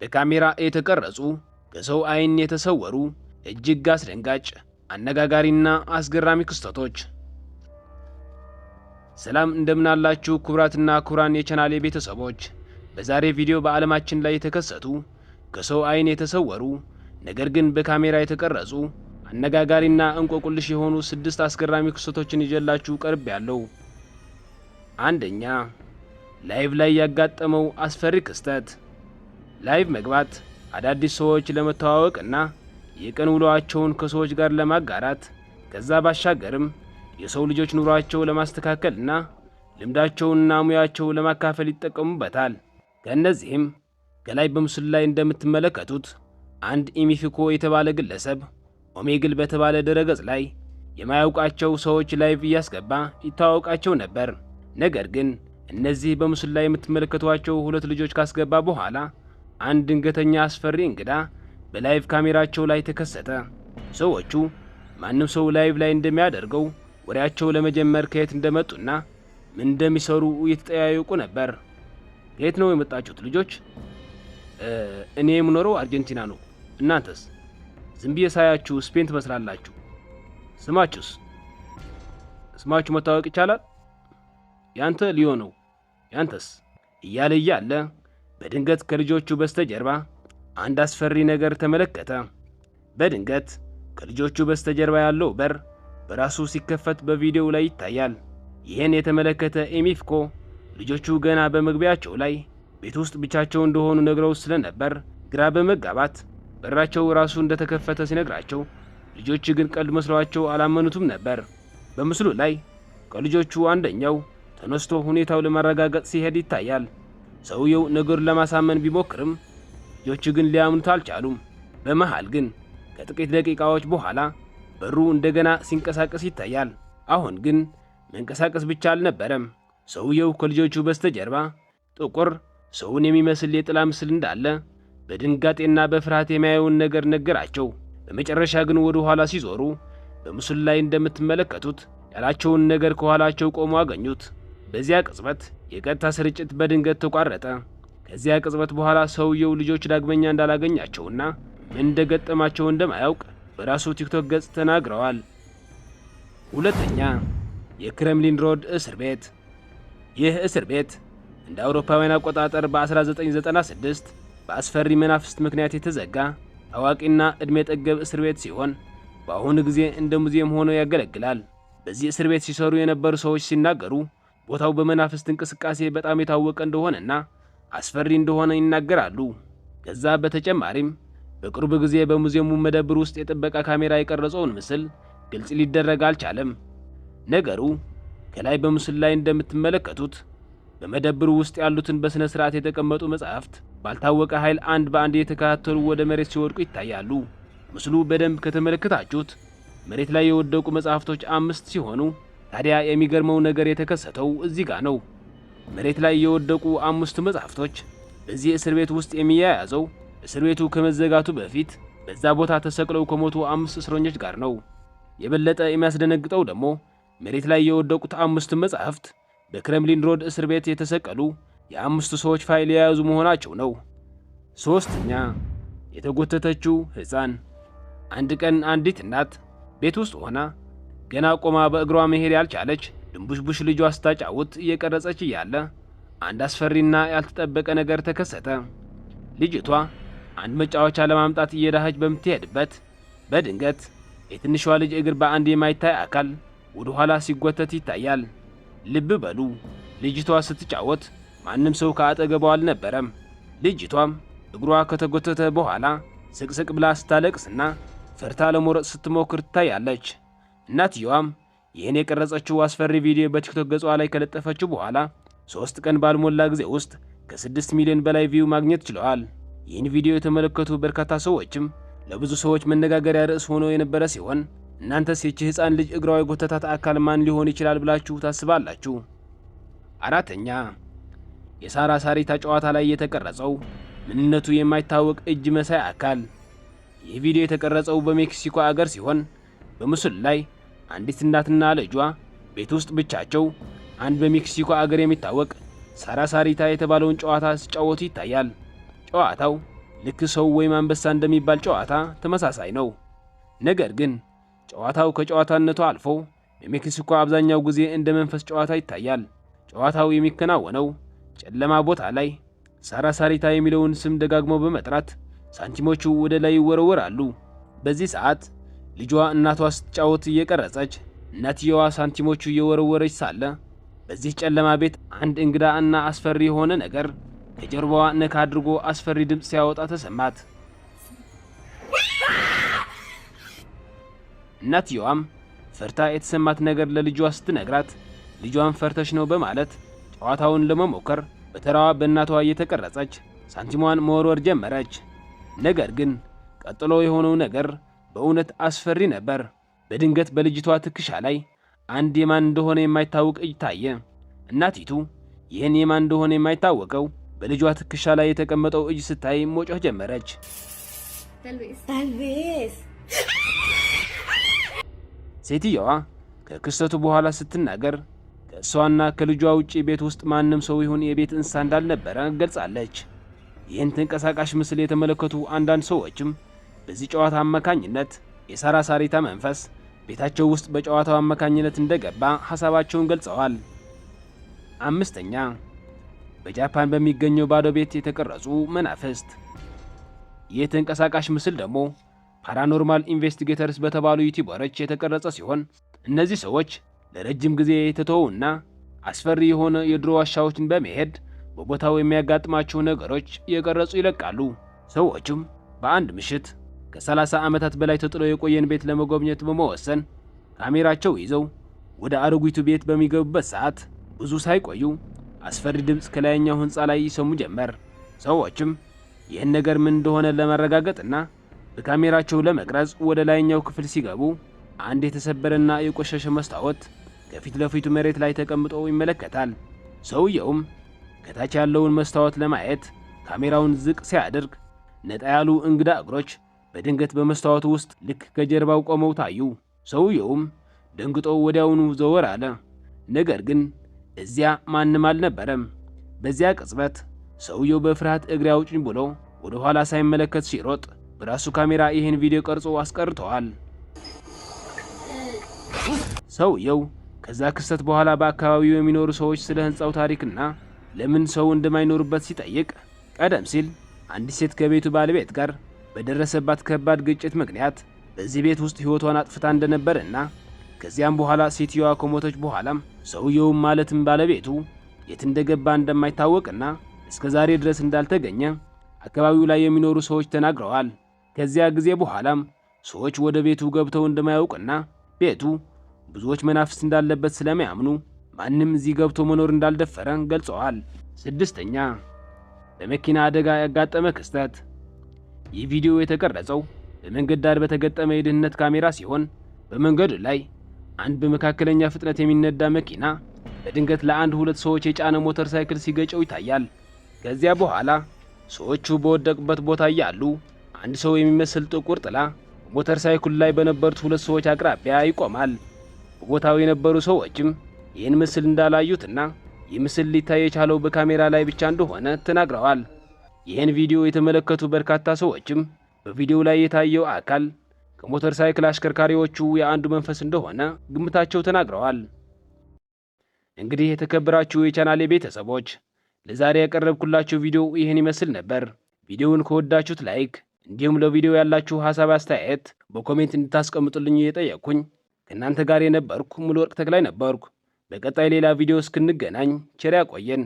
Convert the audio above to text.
በካሜራ የተቀረጹ ከሰው አይን የተሰወሩ እጅግ አስደንጋጭ አነጋጋሪና አስገራሚ ክስተቶች። ሰላም እንደምን አላችሁ ክቡራትና ክቡራን የቻናሌ ቤተሰቦች። በዛሬ ቪዲዮ በዓለማችን ላይ የተከሰቱ ከሰው አይን የተሰወሩ ነገር ግን በካሜራ የተቀረጹ አነጋጋሪና እንቆቅልሽ የሆኑ 6 አስገራሚ ክስተቶችን ይዤላችሁ ቀርቤያለሁ። አንደኛ፣ ላይቭ ላይ ያጋጠመው አስፈሪ ክስተት። ላይቭ መግባት አዳዲስ ሰዎች ለመተዋወቅና የቀን ውሎአቸውን ከሰዎች ጋር ለማጋራት ከዛ ባሻገርም የሰው ልጆች ኑሯቸው ለማስተካከልና ልምዳቸውንና ሙያቸውን ለማካፈል ይጠቀሙበታል። ከእነዚህም ከላይ በምስሉ ላይ እንደምትመለከቱት አንድ ኢሚፊኮ የተባለ ግለሰብ ኦሜግል በተባለ ድረገጽ ላይ የማያውቃቸው ሰዎች ላይቭ እያስገባ ይተዋወቃቸው ነበር። ነገር ግን እነዚህ በምስሉ ላይ የምትመለከቷቸው 2 ልጆች ካስገባ በኋላ አንድ ድንገተኛ አስፈሪ እንግዳ በላይቭ ካሜራቸው ላይ ተከሰተ። ሰዎቹ ማንም ሰው ላይቭ ላይ እንደሚያደርገው ወሬያቸው ለመጀመር ከየት እንደመጡና ምን እንደሚሰሩ እየተጠያየቁ ነበር። ከየት ነው የመጣችሁት ልጆች? እኔ የምኖረው አርጀንቲና ነው። እናንተስ? ዝም ብዬ ሳያችሁ ስፔን ትመስላላችሁ። ስማችሁስ? ስማችሁ መታወቅ ይቻላል? ያንተ ሊዮ ነው። ያንተስ? እያለ እያለ በድንገት ከልጆቹ በስተጀርባ አንድ አስፈሪ ነገር ተመለከተ። በድንገት ከልጆቹ በስተጀርባ ያለው በር በራሱ ሲከፈት በቪዲዮው ላይ ይታያል። ይህን የተመለከተ ኤሚፍኮ ልጆቹ ገና በመግቢያቸው ላይ ቤት ውስጥ ብቻቸው እንደሆኑ ነግረው ስለነበር ግራ በመጋባት በራቸው ራሱ እንደተከፈተ ሲነግራቸው ልጆቹ ግን ቀልድ መስሏቸው አላመኑትም ነበር። በምስሉ ላይ ከልጆቹ አንደኛው ተነስቶ ሁኔታው ለማረጋገጥ ሲሄድ ይታያል። ሰውየው ነገሩን ለማሳመን ቢሞክርም ልጆቹ ግን ሊያምኑት አልቻሉም። በመሃል ግን ከጥቂት ደቂቃዎች በኋላ በሩ እንደገና ሲንቀሳቀስ ይታያል። አሁን ግን መንቀሳቀስ ብቻ አልነበረም። ሰውየው ከልጆቹ በስተጀርባ ጥቁር ሰውን የሚመስል የጥላ ምስል እንዳለ በድንጋጤና በፍርሃት የሚያየውን ነገር ነገራቸው። በመጨረሻ ግን ወደ ኋላ ሲዞሩ በምስሉ ላይ እንደምትመለከቱት ያላቸውን ነገር ከኋላቸው ቆሞ አገኙት። በዚያ ቅጽበት የቀጥታ ስርጭት በድንገት ተቋረጠ። ከዚያ ቅጽበት በኋላ ሰውየው ልጆች ዳግመኛ እንዳላገኛቸውና ምን እንደገጠማቸው እንደማያውቅ በራሱ ቲክቶክ ገጽ ተናግረዋል። ሁለተኛ፣ የክሬምሊን ሮድ እስር ቤት። ይህ እስር ቤት እንደ አውሮፓውያን አቆጣጠር በ1996 በአስፈሪ መናፍስት ምክንያት የተዘጋ ታዋቂና ዕድሜ ጠገብ እስር ቤት ሲሆን በአሁኑ ጊዜ እንደ ሙዚየም ሆኖ ያገለግላል። በዚህ እስር ቤት ሲሰሩ የነበሩ ሰዎች ሲናገሩ ቦታው በመናፍስት እንቅስቃሴ በጣም የታወቀ እንደሆነና አስፈሪ እንደሆነ ይናገራሉ። ከዛ በተጨማሪም በቅርብ ጊዜ በሙዚየሙ መደብር ውስጥ የጥበቃ ካሜራ የቀረጸውን ምስል ግልጽ ሊደረግ አልቻለም። ነገሩ ከላይ በምስል ላይ እንደምትመለከቱት በመደብሩ ውስጥ ያሉትን በስነ ስርዓት የተቀመጡ መጻሕፍት ባልታወቀ ኃይል አንድ በአንድ የተከታተሉ ወደ መሬት ሲወድቁ ይታያሉ። ምስሉ በደንብ ከተመለከታችሁት መሬት ላይ የወደቁ መጻሕፍቶች 5 ሲሆኑ ታዲያ የሚገርመው ነገር የተከሰተው እዚህ ጋር ነው። መሬት ላይ የወደቁ 5 መጻሕፍቶች በዚህ እስር ቤት ውስጥ የሚያያዘው እስር ቤቱ ከመዘጋቱ በፊት በዛ ቦታ ተሰቅለው ከሞቱ 5 እስረኞች ጋር ነው። የበለጠ የሚያስደነግጠው ደግሞ መሬት ላይ የወደቁት 5 መጻሕፍት በክሬምሊን ሮድ እስር ቤት የተሰቀሉ የ5 ሰዎች ፋይል የያዙ መሆናቸው ነው። ሶስተኛ፣ የተጎተተችው ሕፃን። አንድ ቀን አንዲት እናት ቤት ውስጥ ሆና ገና ቆማ በእግሯ መሄድ ያልቻለች ድንቡሽቡሽ ልጇ ስታጫውት እየቀረጸች እያለ አንድ አስፈሪና ያልተጠበቀ ነገር ተከሰተ። ልጅቷ አንድ መጫወቻ ለማምጣት እየዳኸች በምትሄድበት በድንገት የትንሿ ልጅ እግር በአንድ የማይታይ አካል ወደ ኋላ ሲጎተት ይታያል። ልብ በሉ፣ ልጅቷ ስትጫወት ማንም ሰው ከአጠገቧ አልነበረም። ልጅቷም እግሯ ከተጎተተ በኋላ ስቅስቅ ብላ ስታለቅስና ፈርታ ለመሮጥ ስትሞክር ትታያለች። እናትየዋም ይህን የቀረጸችው አስፈሪ ቪዲዮ በቲክቶክ ገጿ ላይ ከለጠፈችው በኋላ 3 ቀን ባልሞላ ጊዜ ውስጥ ከ6 ሚሊዮን በላይ ቪው ማግኘት ችለዋል። ይህን ቪዲዮ የተመለከቱ በርካታ ሰዎችም ለብዙ ሰዎች መነጋገሪያ ርዕስ ሆኖ የነበረ ሲሆን እናንተስ ይህች ሕፃን ልጅ እግሯ የጎተታት አካል ማን ሊሆን ይችላል ብላችሁ ታስባላችሁ? አራተኛ፣ የሳራ ሳሪታ ጨዋታ ላይ የተቀረጸው ምንነቱ የማይታወቅ እጅ መሳይ አካል። ይህ ቪዲዮ የተቀረጸው በሜክሲኮ አገር ሲሆን በምስሉ ላይ አንዲት እናትና ልጇ ቤት ውስጥ ብቻቸው አንድ በሜክሲኮ አገር የሚታወቅ ሳራ ሳሪታ የተባለውን ጨዋታ ሲጫወቱ ይታያል። ጨዋታው ልክ ሰው ወይም አንበሳ እንደሚባል ጨዋታ ተመሳሳይ ነው። ነገር ግን ጨዋታው ከጨዋታነቱ አልፎ በሜክሲኮ አብዛኛው ጊዜ እንደ መንፈስ ጨዋታ ይታያል። ጨዋታው የሚከናወነው ጨለማ ቦታ ላይ ሳራሳሪታ የሚለውን ስም ደጋግመው በመጥራት ሳንቲሞቹ ወደ ላይ ይወረወራሉ። በዚህ ሰዓት ልጇ እናቷ ስትጫወት እየቀረጸች እናትየዋ ሳንቲሞቹ እየወረወረች ሳለ በዚህ ጨለማ ቤት አንድ እንግዳ እና አስፈሪ የሆነ ነገር ከጀርባዋ ነካ አድርጎ አስፈሪ ድምፅ ሲያወጣ ተሰማት። እናትየዋም ፈርታ የተሰማት ነገር ለልጇ ስትነግራት ልጇን ፈርተሽ ነው በማለት ጨዋታውን ለመሞከር በተራዋ በእናቷ እየተቀረጸች ሳንቲሟን መወርወር ጀመረች። ነገር ግን ቀጥሎ የሆነው ነገር በእውነት አስፈሪ ነበር። በድንገት በልጅቷ ትከሻ ላይ አንድ የማን እንደሆነ የማይታወቅ እጅ ታየ። እናቲቱ ይህን የማን እንደሆነ የማይታወቀው በልጇ ትከሻ ላይ የተቀመጠው እጅ ስታይ መጮህ ጀመረች። ሴትየዋ ከክስተቱ በኋላ ስትናገር ከእሷና ከልጇ ውጪ ቤት ውስጥ ማንም ሰው ይሁን የቤት እንስሳ እንዳልነበረ ገልጻለች። ይህን ተንቀሳቃሽ ምስል የተመለከቱ አንዳንድ ሰዎችም በዚህ ጨዋታ አማካኝነት የሳራሳሪታ መንፈስ ቤታቸው ውስጥ በጨዋታው አማካኝነት እንደገባ ሐሳባቸውን ገልጸዋል። አምስተኛ፣ በጃፓን በሚገኘው ባዶ ቤት የተቀረጹ መናፍስት። ይህ ተንቀሳቃሽ ምስል ደግሞ ፓራኖርማል ኢንቨስቲጌተርስ በተባሉ ዩቲዩበሮች የተቀረጸ ሲሆን እነዚህ ሰዎች ለረጅም ጊዜ የተተውና አስፈሪ የሆነ የድሮ ዋሻዎችን በመሄድ በቦታው የሚያጋጥማቸው ነገሮች እየቀረጹ ይለቃሉ። ሰዎችም በአንድ ምሽት ከ30 ዓመታት በላይ ተጥሎ የቆየን ቤት ለመጎብኘት በመወሰን ካሜራቸው ይዘው ወደ አሮጊቱ ቤት በሚገቡበት ሰዓት ብዙ ሳይቆዩ አስፈሪ ድምፅ ከላይኛው ሕንፃ ላይ ይሰሙ ጀመር። ሰዎችም ይህን ነገር ምን እንደሆነ ለማረጋገጥና በካሜራቸው ለመቅረጽ ወደ ላይኛው ክፍል ሲገቡ አንድ የተሰበረና የቆሸሸ መስታወት ከፊት ለፊቱ መሬት ላይ ተቀምጦ ይመለከታል። ሰውየውም ከታች ያለውን መስታወት ለማየት ካሜራውን ዝቅ ሲያደርግ ነጣ ያሉ እንግዳ እግሮች በድንገት በመስታወቱ ውስጥ ልክ ከጀርባው ቆመው ታዩ። ሰውየውም ደንግጦ ወዲያውኑ ዘወር አለ። ነገር ግን እዚያ ማንም አልነበረም። በዚያ ቅጽበት ሰውየው በፍርሃት እግሬ አውጭኝ ብሎ ወደ ኋላ ሳይመለከት ሲሮጥ በራሱ ካሜራ ይህን ቪዲዮ ቀርጾ አስቀርተዋል። ሰውየው ከዛ ክስተት በኋላ በአካባቢው የሚኖሩ ሰዎች ስለ ሕንፃው ታሪክና ለምን ሰው እንደማይኖርበት ሲጠይቅ ቀደም ሲል አንዲት ሴት ከቤቱ ባለቤት ጋር በደረሰባት ከባድ ግጭት ምክንያት በዚህ ቤት ውስጥ ሕይወቷን አጥፍታ እንደነበረና ከዚያም በኋላ ሴትየዋ ከሞተች በኋላም ሰውየውም ማለትም ባለቤቱ የት እንደገባ እንደማይታወቅና እስከ ዛሬ ድረስ እንዳልተገኘ አካባቢው ላይ የሚኖሩ ሰዎች ተናግረዋል። ከዚያ ጊዜ በኋላም ሰዎች ወደ ቤቱ ገብተው እንደማያውቅና ቤቱ ብዙዎች መናፍስት እንዳለበት ስለሚያምኑ ማንም እዚህ ገብቶ መኖር እንዳልደፈረ ገልጸዋል። ስድስተኛ፣ በመኪና አደጋ ያጋጠመ ክስተት። ይህ ቪዲዮ የተቀረጸው በመንገድ ዳር በተገጠመ የደህንነት ካሜራ ሲሆን በመንገዱ ላይ አንድ በመካከለኛ ፍጥነት የሚነዳ መኪና በድንገት ለአንድ ሁለት ሰዎች የጫነ ሞተር ሳይክል ሲገጨው ይታያል። ከዚያ በኋላ ሰዎቹ በወደቁበት ቦታ እያሉ አንድ ሰው የሚመስል ጥቁር ጥላ ሞተር ሳይክሉ ላይ በነበሩት ሁለት ሰዎች አቅራቢያ ይቆማል። በቦታው የነበሩ ሰዎችም ይህን ምስል እንዳላዩትና ይህ ምስል ሊታይ የቻለው በካሜራ ላይ ብቻ እንደሆነ ተናግረዋል። ይህን ቪዲዮ የተመለከቱ በርካታ ሰዎችም በቪዲዮው ላይ የታየው አካል ከሞተር ሳይክል አሽከርካሪዎቹ የአንዱ መንፈስ እንደሆነ ግምታቸው ተናግረዋል። እንግዲህ የተከበራችሁ የቻናሌ ቤተሰቦች ለዛሬ ያቀረብኩላችሁ ቪዲዮ ይህን ይመስል ነበር። ቪዲዮውን ከወዳችሁት ላይክ፣ እንዲሁም ለቪዲዮ ያላችሁ ሐሳብ አስተያየት በኮሜንት እንድታስቀምጡልኝ እየጠየቅኩኝ ከእናንተ ጋር የነበርኩ ሙሉወርቅ ተክላይ ነበርኩ። በቀጣይ ሌላ ቪዲዮ እስክንገናኝ ቸር ያቆየን።